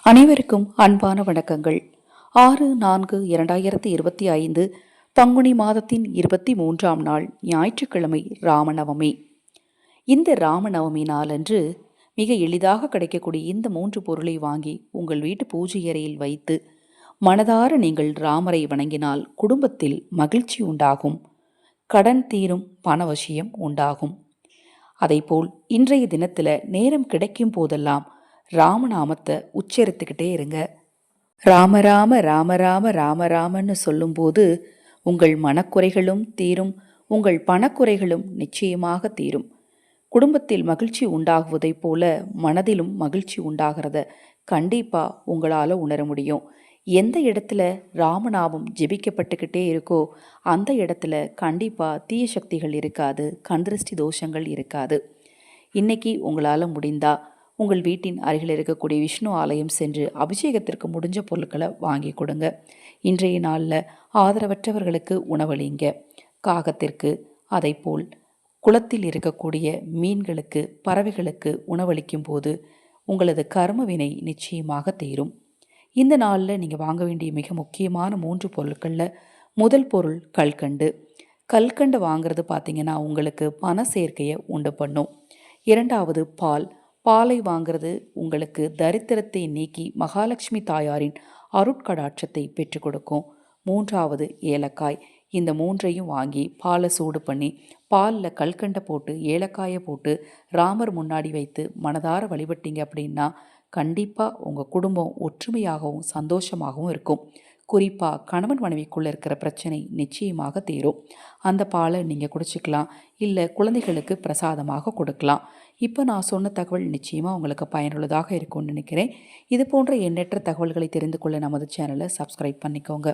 அனைவருக்கும் அன்பான வணக்கங்கள். 6/4/2025 பங்குனி மாதத்தின் 23ஆம் நாள் ஞாயிற்றுக்கிழமை ராமநவமி. இந்த ராமநவமி நாளன்று மிக எளிதாக கிடைக்கக்கூடிய இந்த 3 பொருளை வாங்கி உங்கள் வீட்டு பூஜை அறையில் வைத்து மனதார நீங்கள் ராமரை வணங்கினால் குடும்பத்தில் மகிழ்ச்சி உண்டாகும், கடன் தீரும், பணவசியம் உண்டாகும். அதைப்போல் இன்றைய தினத்துல நேரம் கிடைக்கும் போதெல்லாம் ராமநாமத்தை உச்சரித்துக்கிட்டே இருங்க. ராம ராம ராம ராம ராம ராமன்னு சொல்லும்போது உங்கள் மனக்குறைகளும் தீரும், உங்கள் பணக்குறைகளும் நிச்சயமாக தீரும். குடும்பத்தில் மகிழ்ச்சி உண்டாகுவதைப் போல மனதிலும் மகிழ்ச்சி உண்டாகிறத கண்டிப்பா உங்களால உணர முடியும். எந்த இடத்துல ராமநாமம் ஜெபிக்கப்பட்டுக்கிட்டே இருக்கோ அந்த இடத்துல கண்டிப்பா தீய சக்திகள் இருக்காது, கண்திருஷ்டி தோஷங்கள் இருக்காது. இன்னைக்கு உங்களால முடிந்தா உங்கள் வீட்டின் அருகில் இருக்கக்கூடிய விஷ்ணு ஆலயம் சென்று அபிஷேகத்திற்கு முடிஞ்ச பொருட்களை வாங்கி கொடுங்க. இன்றைய நாளில் ஆதரவற்றவர்களுக்கு உணவளிங்க. காகத்திற்கு, அதைப்போல் குளத்தில் இருக்கக்கூடிய மீன்களுக்கு, பறவைகளுக்கு உணவளிக்கும் போது உங்களது கர்மவினை நிச்சயமாக தீரும். இந்த நாளில் நீங்கள் வாங்க வேண்டிய மிக முக்கியமான 3 பொருட்களில் முதல் பொருள் கல்கண்டு. கல்கண்டு வாங்கிறது பார்த்தீங்கன்னா உங்களுக்கு பண சேர்க்கையை உண்டு பண்ணும். இரண்டாவது பால். பாலை வாங்கிறது உங்களுக்கு தரித்திரத்தை நீக்கி மகாலட்சுமி தாயாரின் அருட்கடாட்சத்தை பெற்றுக் கொடுக்கும். மூன்றாவது ஏலக்காய். இந்த 3ஐயும் வாங்கி பாலை சூடு பண்ணி பாலில் கல்கண்டை போட்டு ஏலக்காயை போட்டு ராமர் முன்னாடி வைத்து மனதார வழிபட்டீங்க அப்படின்னா கண்டிப்பாக உங்கள் குடும்பம் ஒற்றுமையாகவும் சந்தோஷமாகவும் இருக்கும். குறிப்பாக கணவன் மனைவிக்குள்ளே இருக்கிற பிரச்சனை நிச்சயமாக தீரும். அந்த பாலை நீங்கள் குடிச்சிக்கலாம், இல்லை குழந்தைகளுக்கு பிரசாதமாக கொடுக்கலாம். இப்போ நான் சொன்ன தகவல் நிச்சயமாக உங்களுக்கு பயனுள்ளதாக இருக்கும்னு நினைக்கிறேன். இது போன்ற எண்ணற்ற தகவல்களை தெரிந்து கொள்ள நமது சேனலை சப்ஸ்கிரைப் பண்ணிக்கோங்க.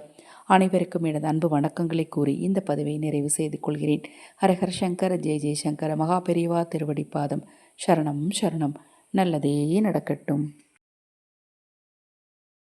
அனைவருக்கும் எனது அன்பு வணக்கங்களை கூறி இந்த பதிவை நிறைவு செய்து கொள்கிறேன். ஹரஹர சங்கர, ஜெய ஜெயசங்கர, மகா பெரியவா திருவடிப்பாதம். சரணம் சரணம். நல்லதே நடக்கட்டும்.